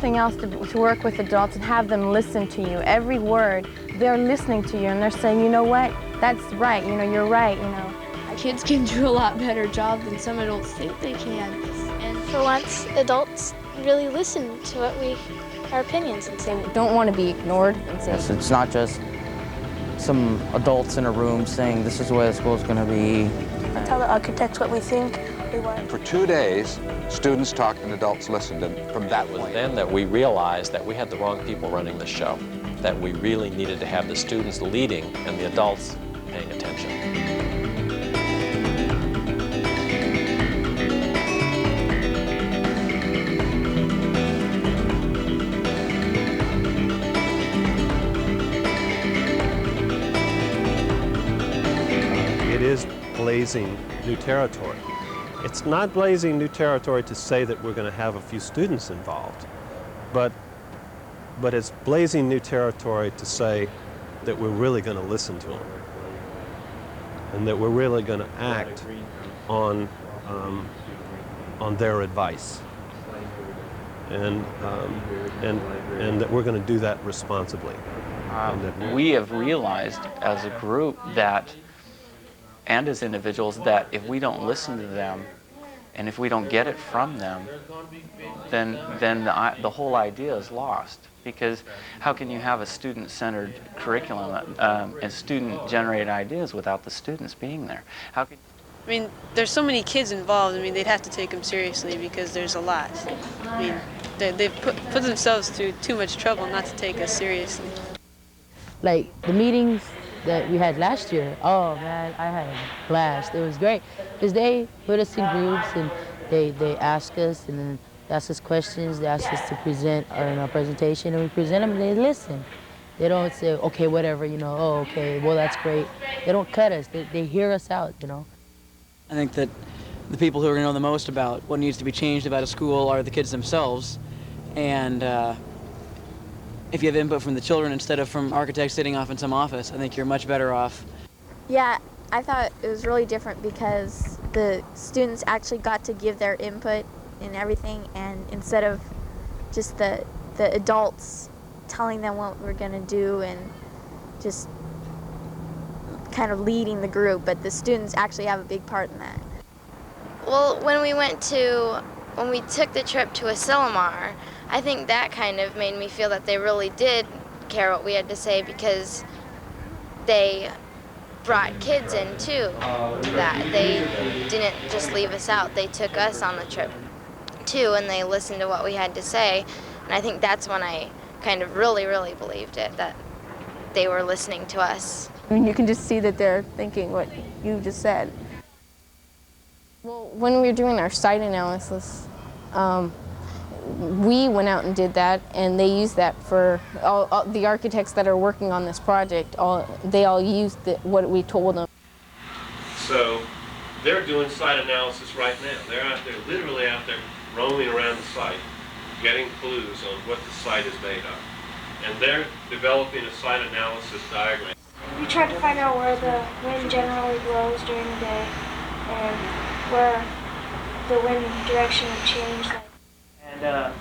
nothing else, to work with adults and have them listen to you. Every word, they're listening to you and they're saying, you know what, that's right, you know, you're right, you know. Kids can do a lot better job than some adults think they can. And for once, adults really listen to our opinions and say. They don't want to be ignored. And say, Yes, it's not just some adults in a room saying this is the way the school's going to be. Tell the architects what we think we want. For 2 days, students talked and adults listened, and from that It was point, then that we realized that we had the wrong people running the show, that we really needed to have the students leading and the adults paying attention. It is blazing new territory. It's not blazing new territory to say that we're going to have a few students involved, but it's blazing new territory to say that we're really going to listen to them and that we're really going to act on their advice, and that we're going to do that responsibly. We have realized as a group that, and as individuals, that if we don't listen to them and if we don't get it from them, then the whole idea is lost. Because how can you have a student-centered curriculum and student-generated ideas without the students being there? How can I mean, there's so many kids involved. I mean, they'd have to take them seriously because there's a lot. I mean, they've put themselves through too much trouble not to take us seriously. Like the meetings that we had last year, oh man, I had a blast. It was great because they put us in groups and they ask us and then they ask us questions. They ask us to present our presentation and we present them and they listen. They don't say, okay, whatever, you know, oh, okay, well, that's great. They don't cut us. They hear us out, you know. I think that the people who are going to know the most about what needs to be changed about a school are the kids themselves. And if you have input from the children instead of from architects sitting off in some office, I think you're much better off. Yeah, I thought it was really different because the students actually got to give their input in everything, and instead of just the adults telling them what we're going to do and just kind of leading the group, but the students actually have a big part in that. Well, when we took the trip to Asilomar, I think that kind of made me feel that they really did care what we had to say because they brought kids in too, to that. They didn't just leave us out, they took us on the trip too, and they listened to what we had to say, and I think that's when I kind of really, really believed it, that they were listening to us. I mean, you can just see that they're thinking what you just said. Well, when we were doing our site analysis, we went out and did that, and they used that for all the architects that are working on this project. They all used what we told them. So they're doing site analysis right now. They're out there, literally out there, roaming around the site, getting clues on what the site is made of. And they're developing a site analysis diagram. We tried to find out where the wind generally blows during the day and where the wind direction would change. And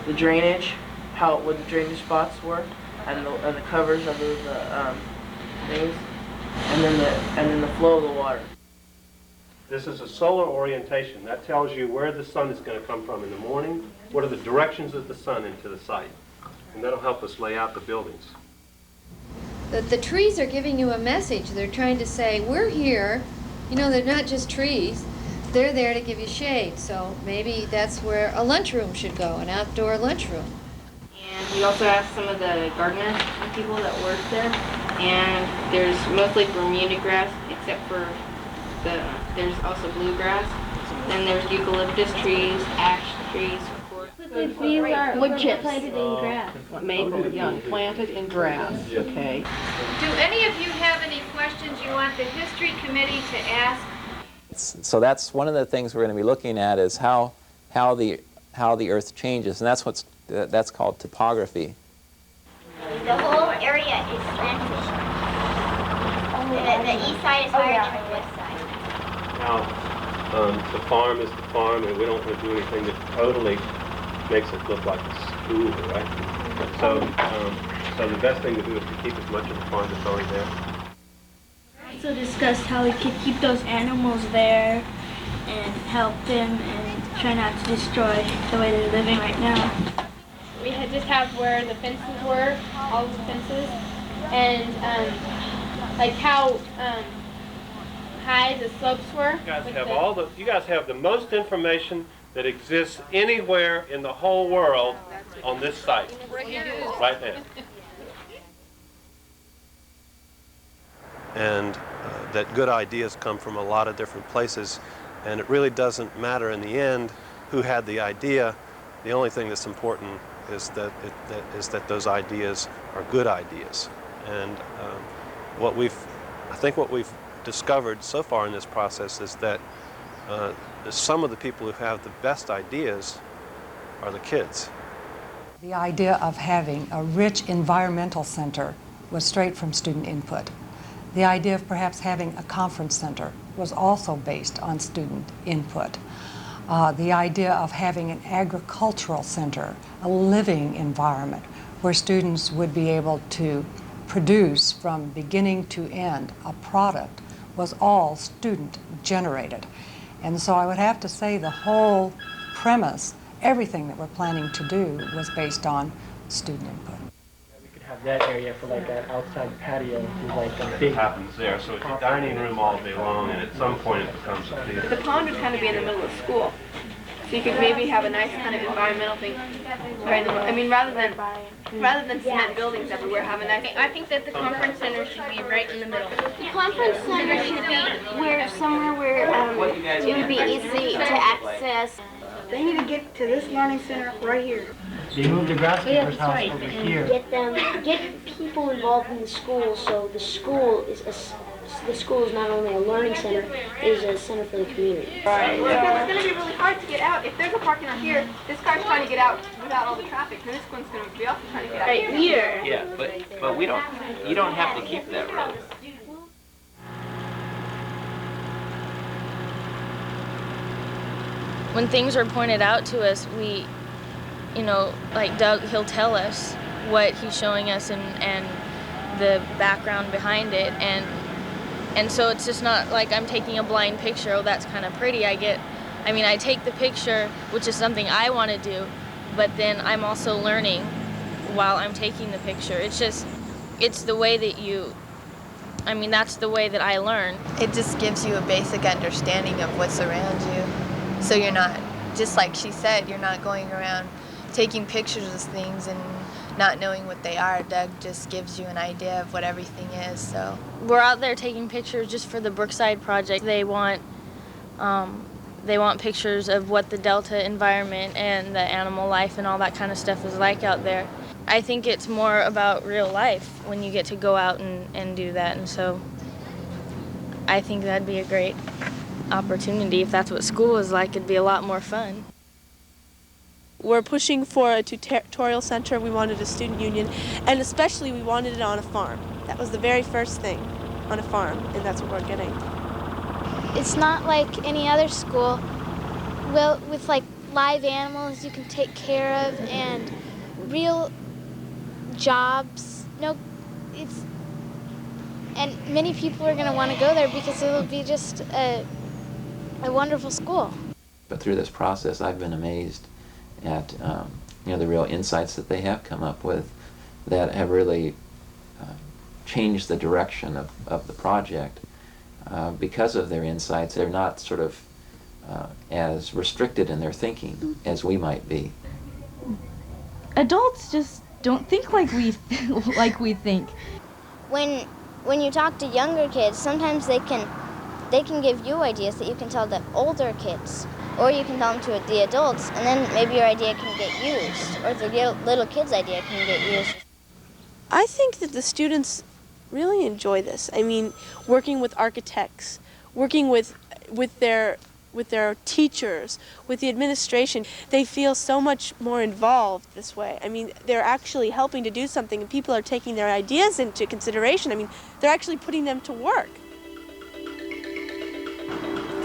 the drainage, what the drainage spots were, and the covers of those things, and then the flow of the water. This is a solar orientation. That tells you where the sun is going to come from in the morning, what are the directions of the sun into the site. And that'll help us lay out the buildings. The trees are giving you a message. They're trying to say, we're here. You know, they're not just trees. They're there to give you shade. So maybe that's where a lunchroom should go, an outdoor lunchroom. And we also asked some of the gardener people that work there. And there's mostly Bermuda grass, except for there's also bluegrass. Then there's eucalyptus trees, ash trees. These are wood chips. Planted in grass. Maple, young, planted in grass. Okay. Do any of you have any questions you want the history committee to ask? So that's one of the things we're going to be looking at is how the Earth changes, and that's called topography. The whole area is slanted. The east side is higher than the west side. Now, the farm is the farm, and we don't want to do anything that totally makes it look like a school, right? So the best thing to do is to keep as much of the farm that's already there. Also discussed how we could keep those animals there and help them and try not to destroy the way they're living right now. We had just have where the fences were, all the fences, and like how high the slopes were. You guys have the most information that exists anywhere in the whole world on this site, right now. And that good ideas come from a lot of different places, and it really doesn't matter in the end who had the idea. The only thing that's important is that those ideas are good ideas. And I think what we've discovered so far in this process is that some of the people who have the best ideas are the kids. The idea of having a rich environmental center was straight from student input. The idea of perhaps having a conference center was also based on student input. The idea of having an agricultural center, a living environment where students would be able to produce from beginning to end a product was all student generated. And so I would have to say the whole premise, everything that we're planning to do was based on student input. Have that area for like an outside patio with like a big... It happens there, so it's a dining room all day long, and at some point it becomes a theater. The pond would kind of be in the middle of school, so you could maybe have a nice kind of environmental thing right in the middle. I mean, rather than cement buildings everywhere, have a nice... I think that the conference center should be right in the middle. The conference center should be somewhere where it would be easy to access. They need to get to this learning center right here. They moved the groundskeeper's house over here. Get people involved in the school, so the school is not only a learning center, it is a center for the community. Right. Because it's going to be really hard to get out. If there's a parking lot here, this car's trying to get out without all the traffic, then this one's going to be also trying to get out right here. Yeah, but you don't have to keep that road. When things are pointed out to us, we, like Doug, he'll tell us what he's showing us and the background behind it, and so it's just not like I'm taking a blind picture. Oh, that's kind of pretty. I take the picture, which is something I want to do, but then I'm also learning while I'm taking the picture. It's the way that that's the way that I learn. It just gives you a basic understanding of what's around you. So you're not, just like she said, you're not going around taking pictures of things and not knowing what they are. Doug just gives you an idea of what everything is. So we're out there taking pictures just for the Brookside project. They want pictures of what the Delta environment and the animal life and all that kind of stuff is like out there. I think it's more about real life when you get to go out and do that, and so I think that'd be a great opportunity. If that's what school is like, it'd be a lot more fun. We're pushing for a tutorial center. We wanted a student union, and especially we wanted it on a farm. That was the very first thing, on a farm, and that's what we're getting. It's not like any other school, well, with like live animals you can take care of and real jobs. And many people are going to want to go there because it'll be just a wonderful school. But through this process, I've been amazed at the real insights that they have come up with that have really changed the direction of the project. Because of their insights, they're not sort of as restricted in their thinking as we might be. Adults just don't think like we think. When you talk to younger kids, sometimes they can give you ideas that you can tell the older kids, or you can tell them to the adults, and then maybe your idea can get used, or the little kid's idea can get used. I think that the students really enjoy this. I mean, working with architects, working with their teachers, with the administration, they feel so much more involved this way. I mean, they're actually helping to do something, and people are taking their ideas into consideration. I mean, they're actually putting them to work.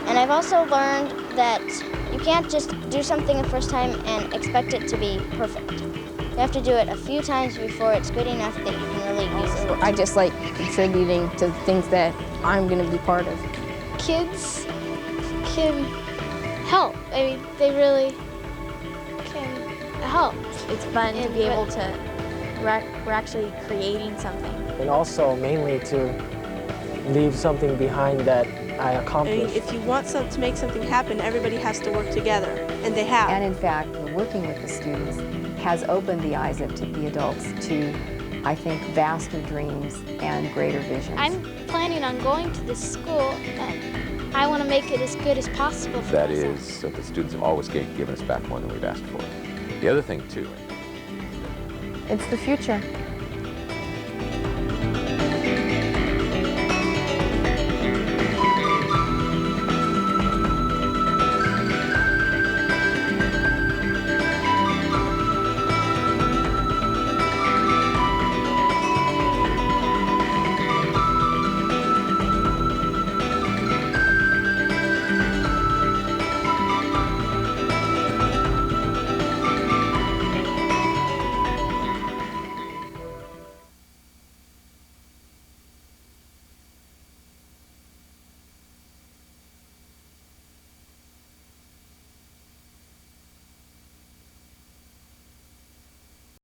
And I've also learned that you can't just do something the first time and expect it to be perfect. You have to do it a few times before it's good enough that you can really use it. I just like contributing to things that I'm going to be part of. Kids can help. I mean, they really can help. It's fun to be able to, we're actually creating something. And also mainly to leave something behind that I I mean, accomplished. if you want to make something happen, everybody has to work together, and they have. And in fact, working with the students has opened the eyes of the adults to, I think, vaster dreams and greater visions. I'm planning on going to this school, and I want to make it as good as possible for That myself. is that the students have always given us back more than we've asked for. The other thing, too, It's the future.